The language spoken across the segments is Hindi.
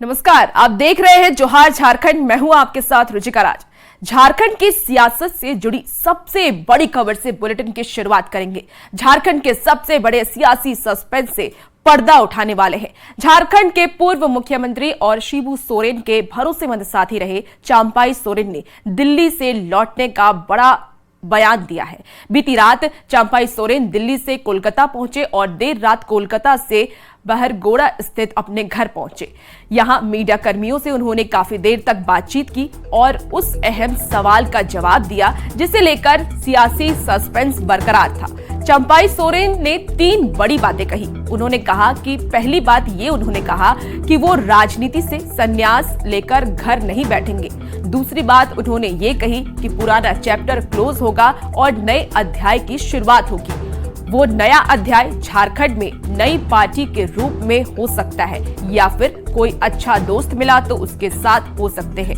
नमस्कार, आप देख रहे हैं जोहार झारखंड। मैं हूं आपके साथ रुचिका राज। झारखंड की सियासत से जुड़ी सबसे बड़ी खबर से बुलेटिन की शुरुआत करेंगे। झारखंड के सबसे बड़े सियासी सस्पेंस से पर्दा उठाने वाले हैं। झारखंड के पूर्व मुख्यमंत्री और शिबू सोरेन के भरोसेमंद साथी रहे चंपाई सोरेन ने दिल्ली से लौटने का बड़ा बयान दिया है। बीती रात चंपाई सोरेन दिल्ली से कोलकाता पहुंचे और देर रात कोलकाता से बहरगोड़ा स्थित अपने घर पहुंचे। यहां मीडिया कर्मियों से उन्होंने काफी देर तक बातचीत की और उस अहम सवाल का जवाब दिया जिसे लेकर सियासी सस्पेंस बरकरार था। चंपाई सोरेन ने 3 बड़ी बातें कही। उन्होंने कहा कि पहली बात ये उन्होंने कहा कि वो राजनीति से संन्यास लेकर घर नहीं बैठेंगे। दूसरी बात उन्होंने ये कही कि पुराना चैप्टर क्लोज होगा और नए अध्याय की शुरुआत होगी। वो नया अध्याय झारखंड में नई पार्टी के रूप में हो सकता है या फिर कोई अच्छा दोस्त मिला तो उसके साथ हो सकते हैं,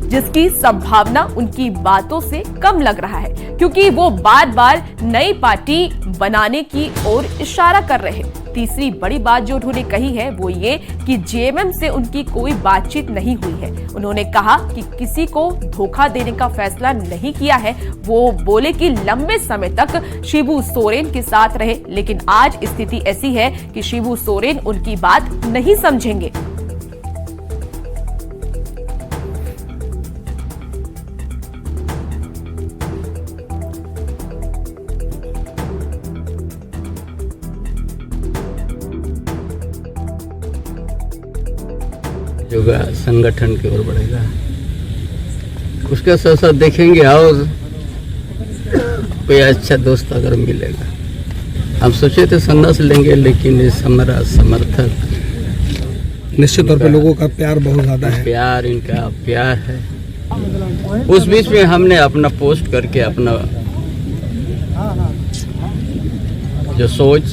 जिसकी संभावना उनकी बातों से कम लग रहा है क्योंकि वो बार बार नई पार्टी बनाने की ओर इशारा कर रहे हैं। तीसरी बड़ी बात जो उन्होंने कही है वो ये कि जेएमएम से उनकी कोई बातचीत नहीं हुई है। उन्होंने कहा कि किसी को धोखा देने का फैसला नहीं किया है। वो बोले कि लंबे समय तक शिबू सोरेन के साथ रहे, लेकिन आज स्थिति ऐसी है कि शिबू सोरेन उनकी बात नहीं समझेंगे। योगा संगठन की ओर बढ़ेगा, उसके साथ साथ देखेंगे और कोई अच्छा दोस्त अगर मिलेगा। हम सोचे थे संन्यास लेंगे, लेकिन इस हमारा समर्थक निश्चित तौर पे लोगों का प्यार बहुत ज्यादा है। प्यार इनका प्यार है। उस बीच में हमने अपना पोस्ट करके अपना जो सोच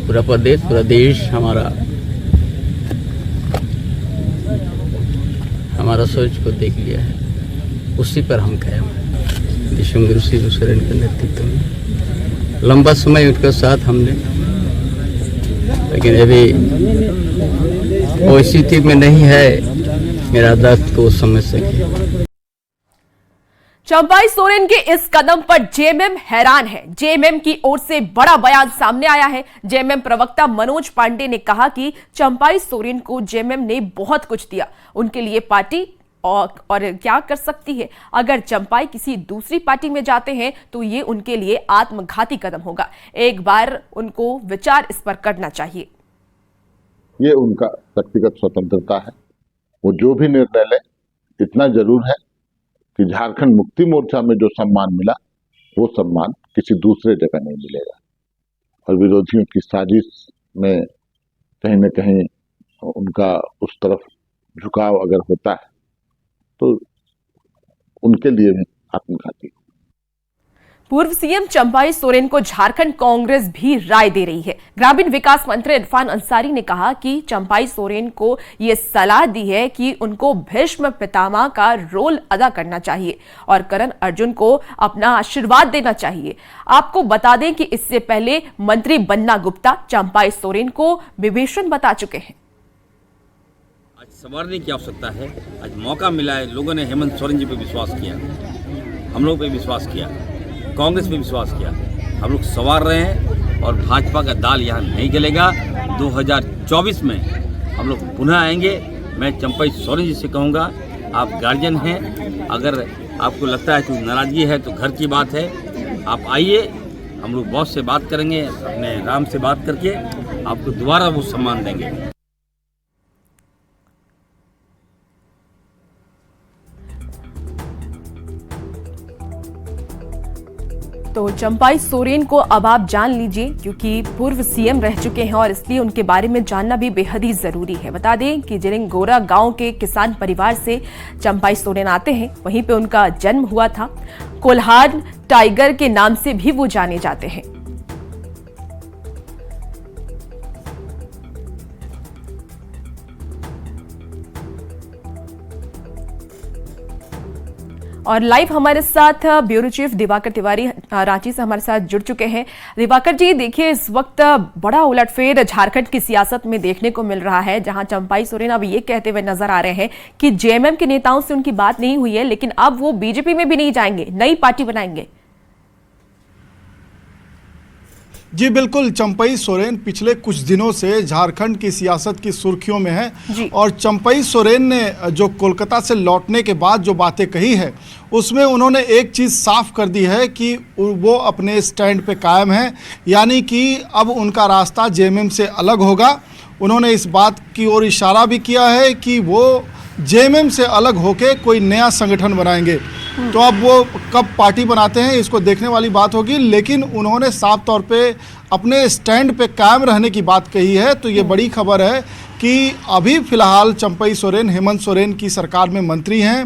पूरा प्रदेश पूरा देश हमारा सोच को देख लिया है। उसी पर हम कायम हैं। शिबू सोरेन के नेतृत्व में लंबा समय उनके साथ हमने, लेकिन अभी वो स्थिति में नहीं है मेरा दर्द को समझ सके। चंपाई सोरेन के इस कदम पर जेएमएम हैरान है। जेएमएम की ओर से बड़ा बयान सामने आया है। जेएमएम प्रवक्ता मनोज पांडे ने कहा कि चंपाई सोरेन को जेएमएम ने बहुत कुछ दिया, उनके लिए पार्टी और क्या कर सकती है। अगर चंपाई किसी दूसरी पार्टी में जाते हैं तो ये उनके लिए आत्मघाती कदम होगा। एक बार उनको विचार इस पर करना चाहिए। ये उनका व्यक्तिगत स्वतंत्रता है, वो जो भी निर्णय ले। इतना जरूर है कि झारखंड मुक्ति मोर्चा में जो सम्मान मिला वो सम्मान किसी दूसरे जगह नहीं मिलेगा। और विरोधियों की साजिश में कहीं न कहीं उनका उस तरफ झुकाव अगर होता है तो उनके लिए भी आत्मघाती। पूर्व सीएम चंपाई सोरेन को झारखंड कांग्रेस भी राय दे रही है। ग्रामीण विकास मंत्री इरफान अंसारी ने कहा कि चंपाई सोरेन को यह सलाह दी है कि उनको भीष्म पितामह का रोल अदा करना चाहिए और करण अर्जुन को अपना आशीर्वाद देना चाहिए। आपको बता दें कि इससे पहले मंत्री बन्ना गुप्ता चंपाई सोरेन को विभीषण बता चुके हैं। आज संवारने की आवश्यकता है। आज मौका मिला है। लोगों ने हेमंत सोरेन जी पे विश्वास किया, हम लोग पे विश्वास किया, कांग्रेस पे विश्वास किया। हम लोग संवार रहे हैं और भाजपा का दाल यहाँ नहीं गलेगा। 2024 में हम लोग पुनः आएंगे। मैं चंपाई सोरेन जी से कहूँगा, आप गार्जियन हैं, अगर आपको लगता है कि नाराजगी है तो घर की बात है, आप आइए, हम लोग बॉस से बात करेंगे, अपने राम से बात करके आपको दोबारा वो सम्मान देंगे। तो चंपाई सोरेन को अब आप जान लीजिए, क्योंकि पूर्व सीएम रह चुके हैं और इसलिए उनके बारे में जानना भी बेहद ही जरूरी है। बता दें कि जिरिंगोरा गांव के किसान परिवार से चंपाई सोरेन आते हैं। वहीं पे उनका जन्म हुआ था। कोल्हार टाइगर के नाम से भी वो जाने जाते हैं। और लाइव हमारे साथ ब्यूरो चीफ दिवाकर तिवारी रांची से हमारे साथ जुड़ चुके हैं। दिवाकर जी, देखिए इस वक्त बड़ा उलटफेर झारखंड की सियासत में देखने को मिल रहा है, जहां चंपाई सोरेन अब ये कहते हुए नजर आ रहे हैं कि जेएमएम के नेताओं से उनकी बात नहीं हुई है, लेकिन अब वो बीजेपी में भी नहीं जाएंगे, नई पार्टी बनाएंगे। जी बिल्कुल, चंपाई सोरेन पिछले कुछ दिनों से झारखंड की सियासत की सुर्खियों में है और चंपाई सोरेन ने जो कोलकाता से लौटने के बाद जो बातें कही है उसमें उन्होंने एक चीज़ साफ कर दी है कि वो अपने स्टैंड पे कायम है, यानी कि अब उनका रास्ता जेएमएम से अलग होगा। उन्होंने इस बात की ओर इशारा भी किया है कि वो जेएमएम से अलग होके कोई नया संगठन बनाएंगे। तो अब वो कब पार्टी बनाते हैं इसको देखने वाली बात होगी, लेकिन उन्होंने साफ तौर पे अपने स्टैंड पे कायम रहने की बात कही है। तो ये बड़ी खबर है कि अभी फ़िलहाल चंपाई सोरेन हेमंत सोरेन की सरकार में मंत्री हैं,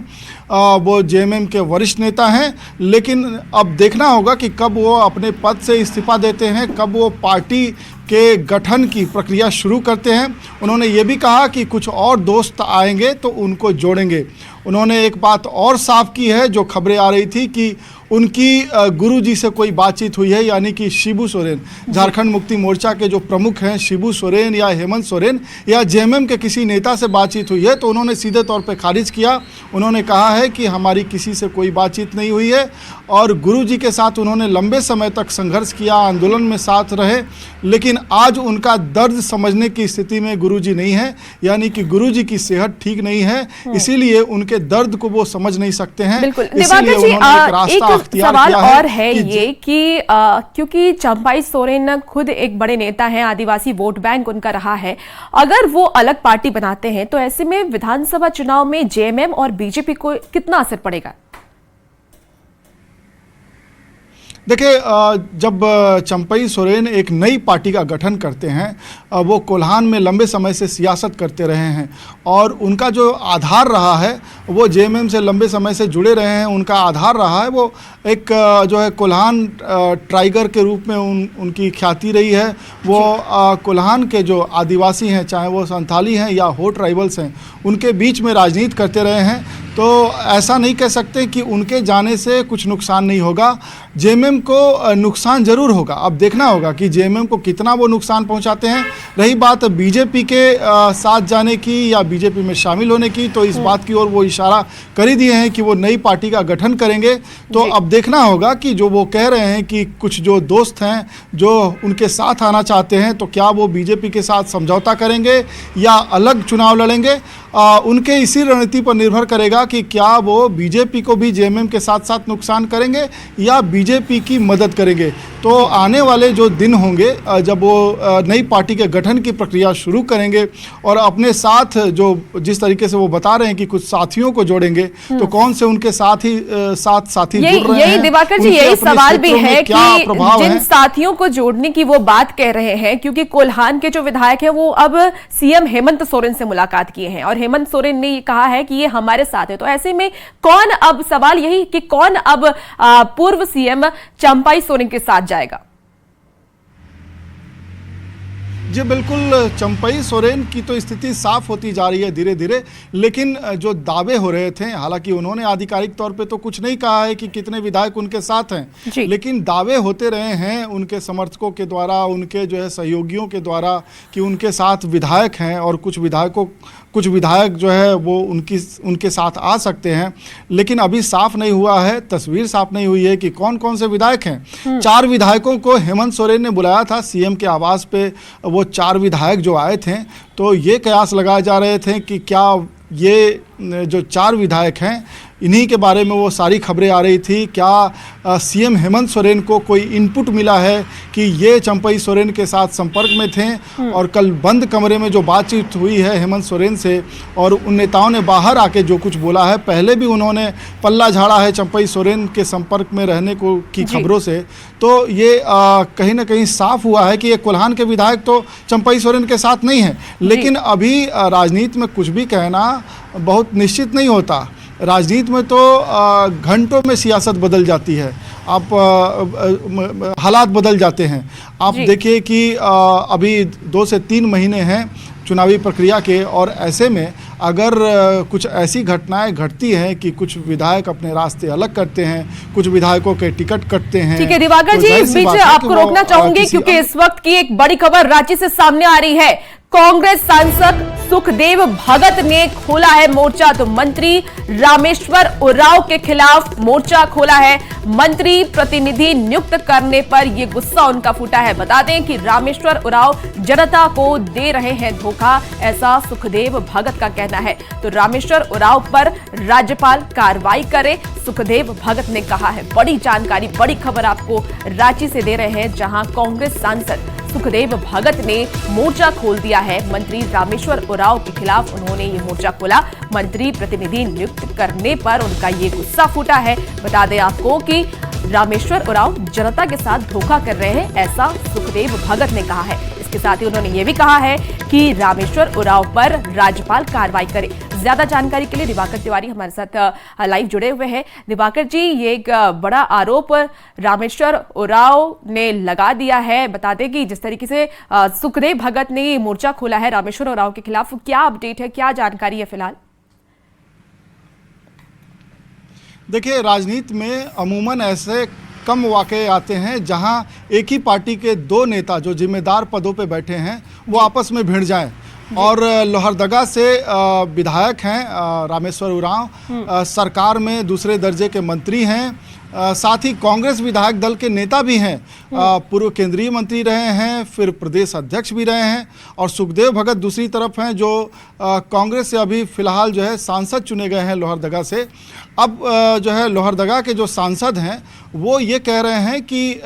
वो जेएमएम के वरिष्ठ नेता हैं, लेकिन अब देखना होगा कि कब वो अपने पद से इस्तीफा देते हैं, कब वो पार्टी के गठन की प्रक्रिया शुरू करते हैं। उन्होंने ये भी कहा कि कुछ और दोस्त आएंगे तो उनको जोड़ेंगे। उन्होंने एक बात और साफ की है, जो खबरें आ रही थी कि उनकी गुरुजी से कोई बातचीत हुई है, यानी कि शिबू सोरेन, झारखंड मुक्ति मोर्चा के जो प्रमुख हैं शिबू सोरेन या हेमंत सोरेन या जेएमएम के किसी नेता से बातचीत हुई है। तो उन्होंने सीधे तौर पे खारिज किया। उन्होंने कहा है कि हमारी किसी से कोई बातचीत नहीं हुई है और गुरुजी के साथ उन्होंने लंबे समय तक संघर्ष किया, आंदोलन में साथ रहे, लेकिन आज उनका दर्द समझने की स्थिति में गुरुजी नहीं है, यानी कि गुरुजी की सेहत ठीक नहीं है, इसीलिए उनके दर्द को वो समझ नहीं सकते हैं। इसीलिए उन्होंने एक रास्ता सवाल और है ये कि क्योंकि चंपाई सोरेन खुद एक बड़े नेता हैं, आदिवासी वोट बैंक उनका रहा है, अगर वो अलग पार्टी बनाते हैं तो ऐसे में विधानसभा चुनाव में जेएमएम और बीजेपी को कितना असर पड़ेगा? देखिए, जब चंपाई सोरेन एक नई पार्टी का गठन करते हैं, वो कोल्हान में लंबे समय से सियासत करते रहे हैं और उनका जो आधार रहा है वो जेएमएम से लंबे समय से जुड़े रहे हैं। उनका आधार रहा है वो एक जो है कोल्हान टाइगर के रूप में उनकी ख्याति रही है। वो कोल्हान के जो आदिवासी हैं, चाहे वो संथाली हैं या हो ट्राइबल्स हैं, उनके बीच में राजनीति करते रहे हैं। तो ऐसा नहीं कह सकते कि उनके जाने से कुछ नुकसान नहीं होगा। जेएमएम को नुकसान जरूर होगा। अब देखना होगा कि जेएमएम को कितना वो नुकसान पहुंचाते हैं। रही बात बीजेपी के साथ जाने की या बीजेपी में शामिल होने की, तो इस बात की ओर वो इशारा कर ही दिए हैं कि वो नई पार्टी का गठन करेंगे। तो अब देखना होगा कि जो वो कह रहे हैं कि कुछ जो दोस्त हैं जो उनके साथ आना चाहते हैं, तो क्या वो बीजेपी के साथ समझौता करेंगे या अलग चुनाव लड़ेंगे। उनके इसी रणनीति पर निर्भर करेगा कि क्या वो बीजेपी को भी जेएमएम के साथ साथ नुकसान करेंगे या बीजेपी की मदद करेंगे। तो आने वाले जो दिन होंगे, जब वो नई पार्टी के गठन की प्रक्रिया शुरू करेंगे और अपने साथ जो जिस तरीके से वो बता रहे हैं कि कुछ साथियों को जोड़ेंगे, तो कौन से उनके साथी जुड़ रहे हैं। दिवाकर जी, यही सवाल भी है कि जिन साथियों को जोड़ने की वो बात कह रहे हैं, क्योंकि कोल्हान के जो विधायक हैं वो अब सीएम हेमंत सोरेन से मुलाकात किए हैं और हेमंत सोरेन ने कहा है कि ये हमारे साथ है। तो ऐसे में कौन, अब सवाल यही कि कौन अब पूर्व सीएम चंपाई सोरेन के साथ जाएगा? जी बिल्कुल, चंपाई सोरेन की तो स्थिति साफ होती जा रही है धीरे धीरे, लेकिन जो दावे हो रहे थे, हालांकि उन्होंने आधिकारिक तौर पे तो कुछ नहीं कहा है कि कितने विधायक उनके साथ हैं, लेकिन दावे होते रहे हैं उनके समर्थकों के द्वारा, उनके जो है सहयोगियों के द्वारा कि उनके साथ विधायक हैं और कुछ विधायक जो है वो उनके साथ आ सकते हैं। लेकिन अभी साफ नहीं हुआ है, तस्वीर साफ नहीं हुई है कि कौन कौन से विधायक हैं। 4 विधायकों को हेमंत सोरेन ने बुलाया था सीएम के आवास पे। वो 4 विधायक जो आए थे, तो ये कयास लगाए जा रहे थे कि क्या ये जो 4 विधायक हैं, इन्हीं के बारे में वो सारी खबरें आ रही थी। क्या सीएम हेमंत सोरेन को कोई इनपुट मिला है कि ये चंपाई सोरेन के साथ संपर्क में थे, और कल बंद कमरे में जो बातचीत हुई है हेमंत सोरेन से और उन नेताओं ने बाहर आके जो कुछ बोला है, पहले भी उन्होंने पल्ला झाड़ा है चंपाई सोरेन के संपर्क में रहने को की खबरों से। तो ये कहीं ना कहीं साफ हुआ है कि ये कोल्हान के विधायक तो चंपाई सोरेन के साथ नहीं है। लेकिन अभी राजनीति में कुछ भी कहना बहुत निश्चित नहीं होता। राजनीति में तो घंटों में सियासत बदल जाती है, आप हालात बदल जाते हैं। आप देखिए कि अभी 2 से 3 महीने हैं चुनावी प्रक्रिया के, और ऐसे में अगर कुछ ऐसी घटनाएं घटती हैं कि कुछ विधायक अपने रास्ते अलग करते हैं, कुछ विधायकों के टिकट कटते हैं। ठीक है दिवाकर तो जी, जाहिर इस सी बीच बात है कि आपको वो, रोकना चाहूंगी क्योंकि इस वक्त की एक बड़ी खबर रांची से सामने आ रही है। कांग्रेस सांसद सुखदेव भगत ने खोला है मोर्चा, तो मंत्री रामेश्वर उरांव के खिलाफ मोर्चा खोला है। मंत्री प्रतिनिधि नियुक्त करने पर यह गुस्सा उनका फूटा है। बता दें कि रामेश्वर उरांव जनता को दे रहे हैं धोखा, ऐसा सुखदेव भगत का कहना है। तो रामेश्वर उरांव पर राज्यपाल कार्रवाई करे, सुखदेव भगत ने कहा है। बड़ी जानकारी, बड़ी खबर आपको रांची से दे रहे हैं, जहां कांग्रेस सांसद सुखदेव भगत ने मोर्चा खोल दिया है। मंत्री रामेश्वर उरांव के खिलाफ उन्होंने ये मोर्चा खोला। मंत्री प्रतिनिधि नियुक्त करने पर उनका ये गुस्सा फूटा है। बता दें आपको कि रामेश्वर उरांव जनता के साथ धोखा कर रहे हैं, ऐसा सुखदेव भगत ने कहा है। इसके साथ ही उन्होंने ये भी कहा है कि रामेश्वर उरांव पर राज्यपाल कार्रवाई करे। ज्यादा जानकारी के लिए दिवाकर तिवारी हमारे साथ लाइव जुड़े हुए हैं। दिवाकर जी, ये एक बड़ा आरोप रामेश्वर उरांव ने लगा दिया है। बता दें कि जिस तरीके से सुखदेव भगत ने मोर्चा खोला है रामेश्वर उरांव के खिलाफ, क्या अपडेट है, क्या जानकारी है फिलहाल? देखिए, राजनीति में अमूमन ऐसे कम वाकये आते हैं जहां एक ही पार्टी के दो नेता जो जिम्मेदार पदों पे बैठे हैं वो आपस में भिड़ जाएं। और लोहरदगा से विधायक हैं रामेश्वर उरांव, सरकार में दूसरे दर्जे के मंत्री हैं, साथ ही कांग्रेस विधायक दल के नेता भी हैं, पूर्व केंद्रीय मंत्री रहे हैं, फिर प्रदेश अध्यक्ष भी रहे हैं। और सुखदेव भगत दूसरी तरफ हैं जो कांग्रेस से अभी फिलहाल जो है सांसद चुने गए हैं लोहरदगा से। अब जो है लोहरदगा के जो सांसद हैं वो ये कह रहे हैं कि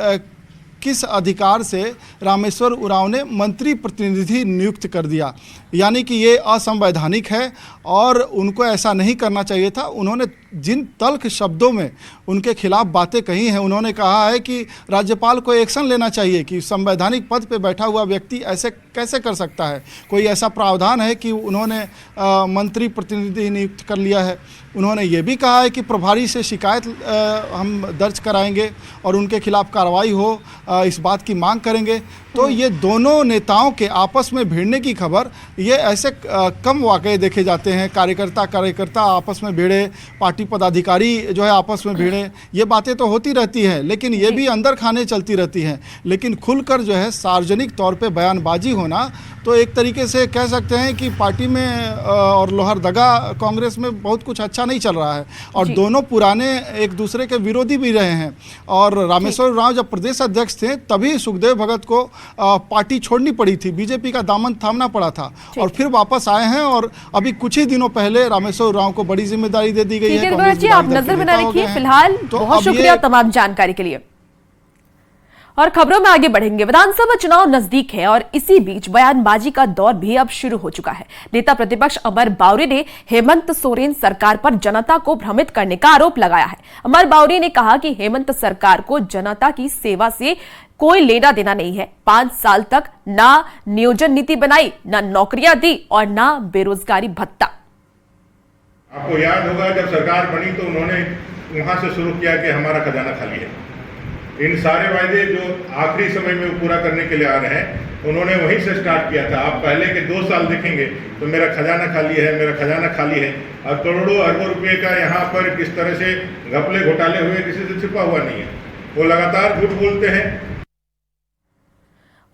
किस अधिकार से रामेश्वर उरांव ने मंत्री प्रतिनिधि नियुक्त कर दिया, यानी कि ये असंवैधानिक है और उनको ऐसा नहीं करना चाहिए था। उन्होंने जिन तल्ख शब्दों में उनके खिलाफ बातें कही हैं, उन्होंने कहा है कि राज्यपाल को एक्शन लेना चाहिए कि संवैधानिक पद पे बैठा हुआ व्यक्ति ऐसे कैसे कर सकता है। कोई ऐसा प्रावधान है कि उन्होंने मंत्री प्रतिनिधि नियुक्त कर लिया है। उन्होंने ये भी कहा है कि प्रभारी से शिकायत हम दर्ज कराएंगे और उनके खिलाफ कार्रवाई हो, इस बात की मांग करेंगे। तो ये दोनों नेताओं के आपस में भिड़ने की खबर, ये ऐसे कम वाकये देखे जाते हैं। कार्यकर्ता आपस में भिड़े, पार्टी पदाधिकारी जो है आपस में भिड़े, ये बातें तो होती रहती हैं, लेकिन ये भी अंदर खाने चलती रहती हैं। लेकिन खुलकर जो है सार्वजनिक तौर पे बयानबाजी होना, तो एक तरीके से कह सकते हैं कि पार्टी में और लोहरदगा कांग्रेस में बहुत कुछ अच्छा नहीं चल रहा है। और दोनों पुराने एक दूसरे के विरोधी भी रहे हैं। और रामेश्वर उरांव जब प्रदेश अध्यक्ष थे तभी सुखदेव भगत को पार्टी छोड़नी पड़ी थी, बीजेपी का दामन थामना पड़ा था, और फिर वापस आए हैं। और अभी कुछ ही दिनों पहले रामेश्वर उरांव को बड़ी जिम्मेदारी दे दी गई है। आप नजर बना रखिए। फिलहाल बहुत शुक्रिया तमाम जानकारी के लिए। और खबरों में आगे बढ़ेंगे। विधानसभा चुनाव नजदीक है और इसी बीच बयानबाजी का दौर भी अब शुरू हो चुका है। नेता प्रतिपक्ष अमर बावरी ने हेमंत सोरेन सरकार पर जनता को भ्रमित करने का आरोप लगाया है। अमर बावरी ने कहा कि हेमंत सरकार को जनता की सेवा से कोई लेना देना नहीं है। 5 साल तक ना नियोजन नीति बनाई, ना नौकरियां दी और ना बेरोजगारी भत्ता। आपको याद होगा जब सरकार बनी तो उन्होंने वहां से शुरू किया कि हमारा खजाना खाली है। इन सारे वायदे जो आखिरी समय में वो पूरा करने के लिए आ रहे हैं, उन्होंने वहीं से स्टार्ट किया था। आप पहले के 2 साल देखेंगे तो मेरा खजाना खाली है, मेरा खजाना खाली है। और करोड़ों अरबों रुपए का यहाँ पर किस तरह से घपले घोटाले हुए, किसी से छिपा हुआ नहीं है। वो लगातार झूठ बोलते हैं।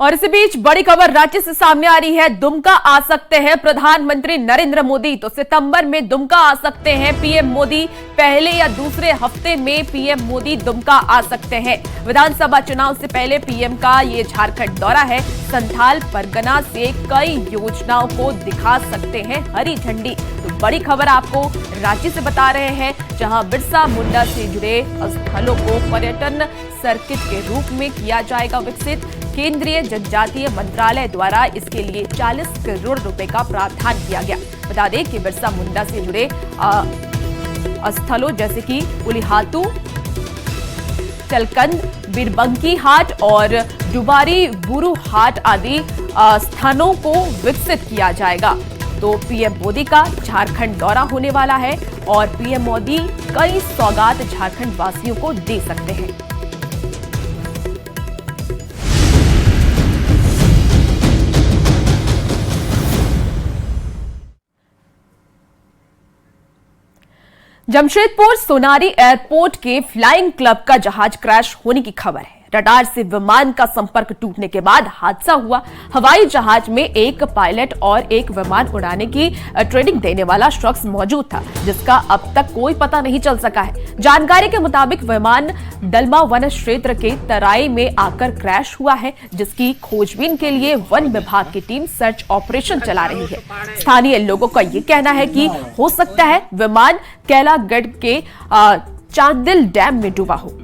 और इसी बीच बड़ी खबर रांची से सामने आ रही है। दुमका आ सकते हैं प्रधानमंत्री नरेंद्र मोदी। तो सितंबर में दुमका आ सकते हैं पीएम मोदी। पहले या दूसरे हफ्ते में पीएम मोदी दुमका आ सकते हैं। विधानसभा चुनाव से पहले पीएम का ये झारखंड दौरा है। संथाल परगना से कई योजनाओं को दिखा सकते हैं हरी झंडी। तो बड़ी खबर आपको रांची से बता रहे हैं, जहां बिरसा मुंडा से जुड़े स्थलों को पर्यटन सर्किट के रूप में किया जाएगा विकसित। केंद्रीय जनजातीय मंत्रालय द्वारा इसके लिए 40 करोड़ रुपए का प्रावधान किया गया। बता दें कि बिरसा मुंडा से जुड़े स्थलों जैसे कि उलिहातू, चलकंद, बीरबंकी हाट और डुबारी बुरु हाट आदि स्थानों को विकसित किया जाएगा। तो पीएम मोदी का झारखंड दौरा होने वाला है और पीएम मोदी कई सौगात झारखंड वासियों को दे सकते हैं। जमशेदपुर सोनारी एयरपोर्ट के फ्लाइंग क्लब का जहाज क्रैश होने की खबर है। रडार से विमान का संपर्क टूटने के बाद हादसा हुआ। हवाई जहाज में एक पायलट और एक विमान उड़ाने की ट्रेनिंग देने वाला शख्स मौजूद था, जिसका अब तक कोई पता नहीं चल सका है। जानकारी के मुताबिक विमान डलमा वन क्षेत्र के तराई में आकर क्रैश हुआ है, जिसकी खोजबीन के लिए वन विभाग की टीम सर्च ऑपरेशन चला रही है। स्थानीय लोगों का ये कहना है कि हो सकता है विमान कैलागढ़ के चांदिल डैम में डूबा हो।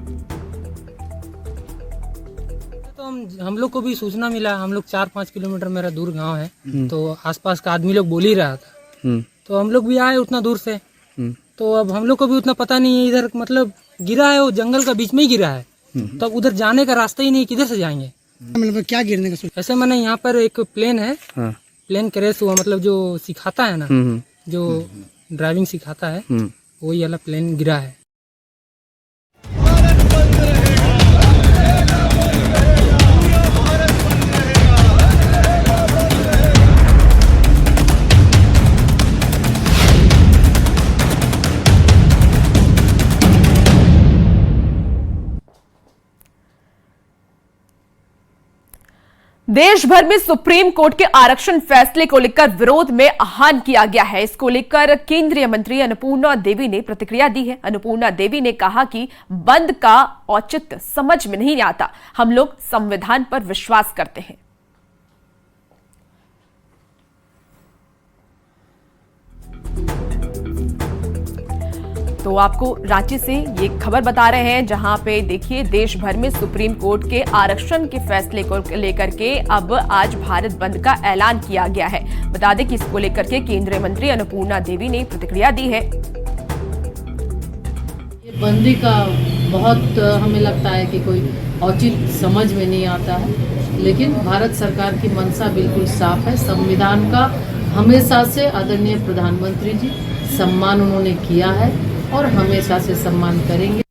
हम लोग को भी सूचना मिला। हम लोग 4-5 किलोमीटर मेरा दूर गांव है, तो आसपास का आदमी लोग बोल ही रहा था, तो हम लोग भी आए उतना दूर से। तो अब हम लोग को भी उतना पता नहीं है, इधर मतलब गिरा है, वो जंगल का बीच में ही गिरा है, तो उधर जाने का रास्ता ही नहीं, किधर से जाएंगे। मतलब क्या गिरने का ऐसे मैंने यहाँ पर एक प्लेन है, प्लेन क्रैश हुआ, मतलब जो सिखाता है ना, जो ड्राइविंग सिखाता है, वही वाला प्लेन गिरा है। देश भर में सुप्रीम कोर्ट के आरक्षण फैसले को लेकर विरोध में आह्वान किया गया है। इसको लेकर केंद्रीय मंत्री अन्नपूर्णा देवी ने प्रतिक्रिया दी है। अन्नपूर्णा देवी ने कहा कि बंद का औचित्य समझ में नहीं आता, हम लोग संविधान पर विश्वास करते हैं। तो आपको रांची से ये खबर बता रहे हैं, जहां पे देखिए देश भर में सुप्रीम कोर्ट के आरक्षण के फैसले को लेकर के अब आज भारत बंद का ऐलान किया गया है। बता दें कि इसको लेकर के केंद्रीय मंत्री अन्नपूर्णा देवी ने प्रतिक्रिया दी है। ये बंदी का बहुत हमें लगता है कि कोई औचित्य समझ में नहीं आता है, लेकिन भारत सरकार की मंशा बिल्कुल साफ है। संविधान का हमेशा से आदरणीय प्रधानमंत्री जी सम्मान उन्होंने किया है और हमेशा से सम्मान करेंगे।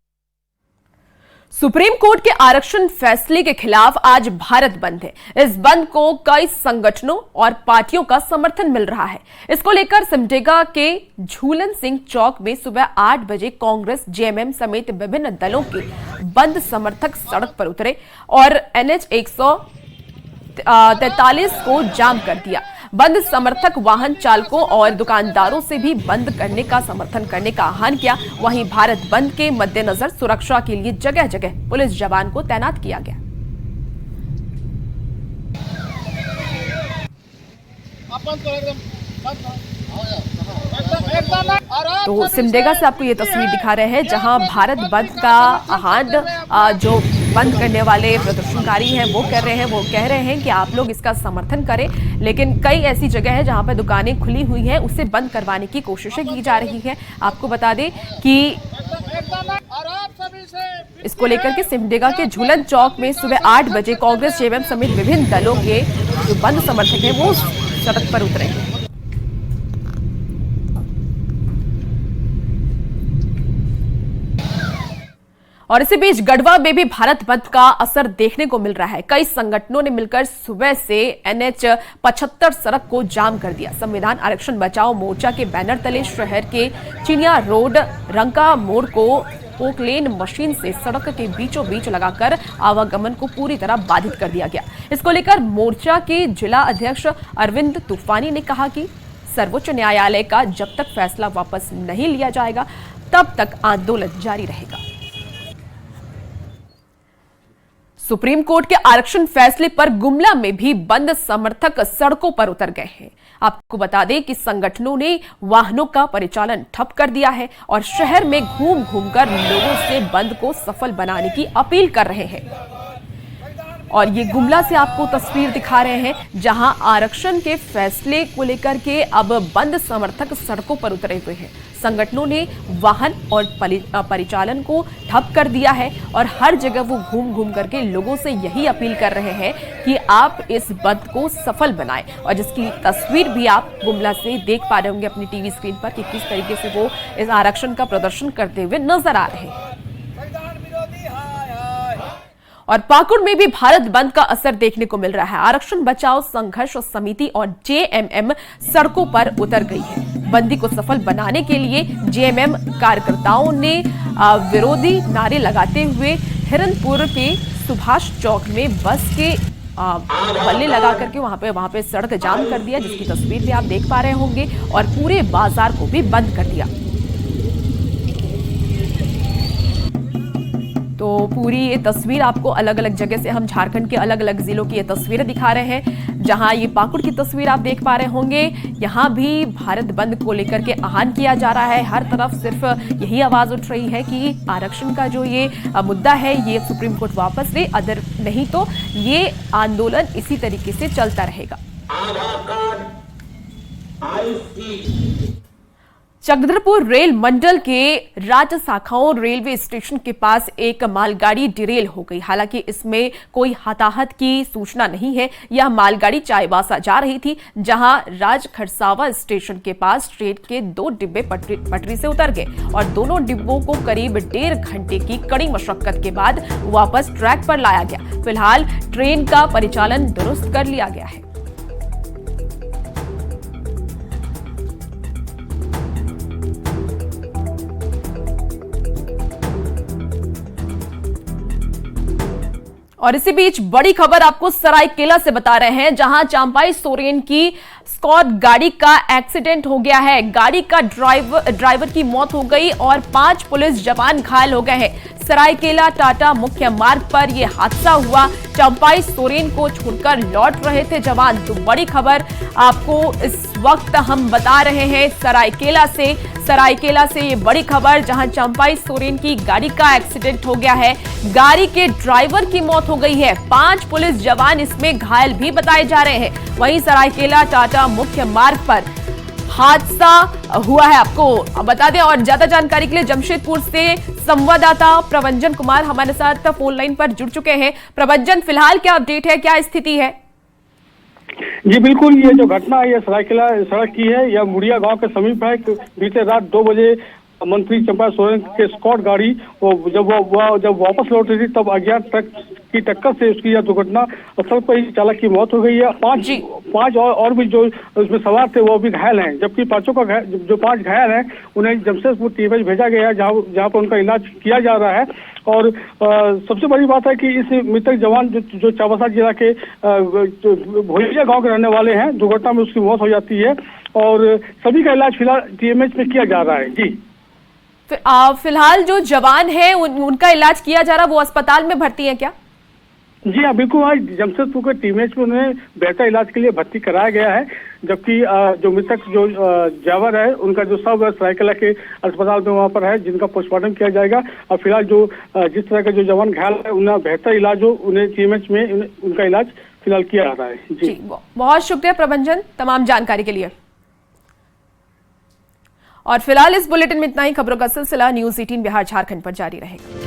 सुप्रीम कोर्ट के आरक्षण फैसले के खिलाफ आज भारत बंद है। इस बंद को कई संगठनों और पार्टियों का समर्थन मिल रहा है। इसको लेकर सिमडेगा के झूलन सिंह चौक में सुबह 8 बजे कांग्रेस, जेएमएम समेत विभिन्न दलों के बंद समर्थक सड़क पर उतरे और NH 143 को जाम कर दिया। बंद समर्थक वाहन चालकों और दुकानदारों से भी बंद करने का समर्थन करने का आह्वान किया। वहीं भारत बंद के मद्देनजर सुरक्षा के लिए जगह जगह पुलिस जवान को तैनात किया गया। तो सिमडेगा से आपको ये तस्वीर दिखा रहे हैं, जहां भारत बंद का आह्वान जो बंद करने वाले प्रदर्शनकारी हैं वो कर रहे हैं। वो कह रहे हैं कि आप लोग इसका समर्थन करें, लेकिन कई ऐसी जगह है जहां पर दुकानें खुली हुई हैं, उसे बंद करवाने की कोशिशें की जा रही है। आपको बता दें कि इसको लेकर के सिमडेगा के झूलन चौक में सुबह 8 बजे कांग्रेस, जेएमएम समेत विभिन्न दलों के जो बंद समर्थक हैं वो सड़क पर उतरे। और इसी बीच गढ़वा में भी भारत बंद का असर देखने को मिल रहा है। कई संगठनों ने मिलकर सुबह से NH 75 सड़क को जाम कर दिया। संविधान आरक्षण बचाओ मोर्चा के बैनर तले शहर के चिनिया रोड रंका मोड़ को पोकलेन मशीन से सड़क के बीचों बीच लगाकर आवागमन को पूरी तरह बाधित कर दिया गया। इसको लेकर मोर्चा के जिला अध्यक्ष अरविंद तूफानी ने कहा कि सर्वोच्च न्यायालय का जब तक फैसला वापस नहीं लिया जाएगा तब तक आंदोलन जारी रहेगा। सुप्रीम कोर्ट के आरक्षण फैसले पर गुमला में भी बंद समर्थक सड़कों पर उतर गए हैं। आपको बता दें कि संगठनों ने वाहनों का परिचालन ठप कर दिया है और शहर में घूम घूमकर लोगों से बंद को सफल बनाने की अपील कर रहे हैं। और ये गुमला से आपको तस्वीर दिखा रहे हैं, जहां आरक्षण के फैसले को लेकर के अब बंद समर्थक सड़कों पर उतरे हुए हैं। संगठनों ने वाहन और परिचालन को ठप कर दिया है और हर जगह वो घूम घूम करके लोगों से यही अपील कर रहे हैं कि आप इस बंद को सफल बनाएं। और जिसकी तस्वीर भी आप गुमला से देख पा रहे होंगे अपनी टीवी स्क्रीन पर कि किस तरीके से वो इस आरक्षण का प्रदर्शन करते हुए नजर आ रहे हैं। और पाकुड़ में भी भारत बंद का असर देखने को मिल रहा है। आरक्षण बचाओ संघर्ष समिति और जेएमएम सड़कों पर उतर गई है। बंदी को सफल बनाने के लिए जेएमएम कार्यकर्ताओं ने विरोधी नारे लगाते हुए हिरनपुर के सुभाष चौक में बस के बल्ले लगा करके वहां पे सड़क जाम कर दिया, जिसकी तस्वीर भी आप देख पा रहे होंगे, और पूरे बाजार को भी बंद कर दिया। तो पूरी ये तस्वीर आपको अलग अलग जगह से, हम झारखंड के अलग अलग जिलों की ये तस्वीरें दिखा रहे हैं। जहां ये पाकुड़ की तस्वीर आप देख पा रहे होंगे, यहां भी भारत बंद को लेकर के आह्वान किया जा रहा है। हर तरफ सिर्फ यही आवाज उठ रही है कि आरक्षण का जो ये मुद्दा है ये सुप्रीम कोर्ट वापस ले, अदर नहीं तो ये आंदोलन इसी तरीके से चलता रहेगा। चक्रधरपुर रेल मंडल के राज्य शाखाओं रेलवे स्टेशन के पास एक मालगाड़ी डिरेल हो गई। हालांकि इसमें कोई हताहत की सूचना नहीं है। यह मालगाड़ी चाईबासा जा रही थी, जहां राज खरसावा स्टेशन के पास ट्रेन के 2 डिब्बे पटरी से उतर गए और दोनों डिब्बों को करीब 1.5 घंटे की कड़ी मशक्कत के बाद वापस ट्रैक पर लाया गया। फिलहाल ट्रेन का परिचालन दुरुस्त कर लिया गया है। और इसी बीच बड़ी खबर आपको सरायकेला से बता रहे हैं, जहां चंपाई सोरेन की स्कॉट गाड़ी का एक्सीडेंट हो गया है। गाड़ी का ड्राइवर की मौत हो गई और 5 पुलिस जवान घायल हो गए हैं। सरायकेला टाटा मुख्य मार्ग पर यह हादसा हुआ। चंपाई सोरेन को छोड़कर लौट रहे थे जवान। तो बड़ी खबर आपको इस वक्त हम बता रहे हैं सरायकेला से ये बड़ी खबर, जहां चंपाई सोरेन की गाड़ी का एक्सीडेंट हो गया है। गाड़ी के ड्राइवर की मौत हो गई है। 5 पुलिस जवान इसमें घायल भी बताए जा रहे हैं। वहीं सरायकेला टाटा मुख्य मार्ग पर हादसा हुआ है, आपको बता दें। और ज्यादा जानकारी के लिए जमशेदपुर से संवाददाता प्रभंजन कुमार हमारे साथ फोन लाइन पर जुड़ चुके हैं। प्रभंजन, फिलहाल क्या अपडेट है, क्या स्थिति है? जी बिल्कुल, ये जो घटना है ये सरायकेला सड़क की है। यह मुड़िया गांव के समीप है। बीते रात 2 बजे मंत्री चंपाई सोरेन के स्कॉट गाड़ी जब वापस लौट रही थी, तब अज्ञात ट्रक की टक्कर से उसकी यह दुर्घटना स्थल पर ही चालक की मौत हो गई है। 5 और भी जो उसमें सवार थे वो भी घायल हैं, जबकि पांचों का जो 5 घायल हैं उन्हें जमशेदपुर टीएमएच भेजा गया है, जहाँ पर उनका इलाज किया जा रहा है। और सबसे बड़ी बात है कि इस मृतक जवान जो चाईबासा जिला के भोलिया गांव के रहने वाले हैं, दुर्घटना में उसकी मौत हो जाती है और सभी का इलाज फिलहाल टीएमएच में किया जा रहा है। जी फिलहाल जो जवान है उनका इलाज किया जा रहा है, वो अस्पताल में भर्ती है क्या? जी हाँ बिल्कुल, आज जमशेदपुर के टीएमएच में उन्हें बेहतर इलाज के लिए भर्ती कराया गया है। जबकि जो मृतक जो ड्राइवर है उनका जो शव सरायकेला के अस्पताल में वहाँ पर है, जिनका पोस्टमार्टम किया जाएगा। और फिलहाल जो जिस तरह का जो जवान घायल है उन्हें बेहतर इलाज हो, उन्हें टीएमएच में उनका इलाज फिलहाल किया जा रहा है। जी बहुत शुक्रिया प्रभंजन तमाम जानकारी के लिए। और फिलहाल इस बुलेटिन में इतना ही। खबरों का सिलसिला न्यूज़ 18 बिहार झारखंड पर जारी रहेगा।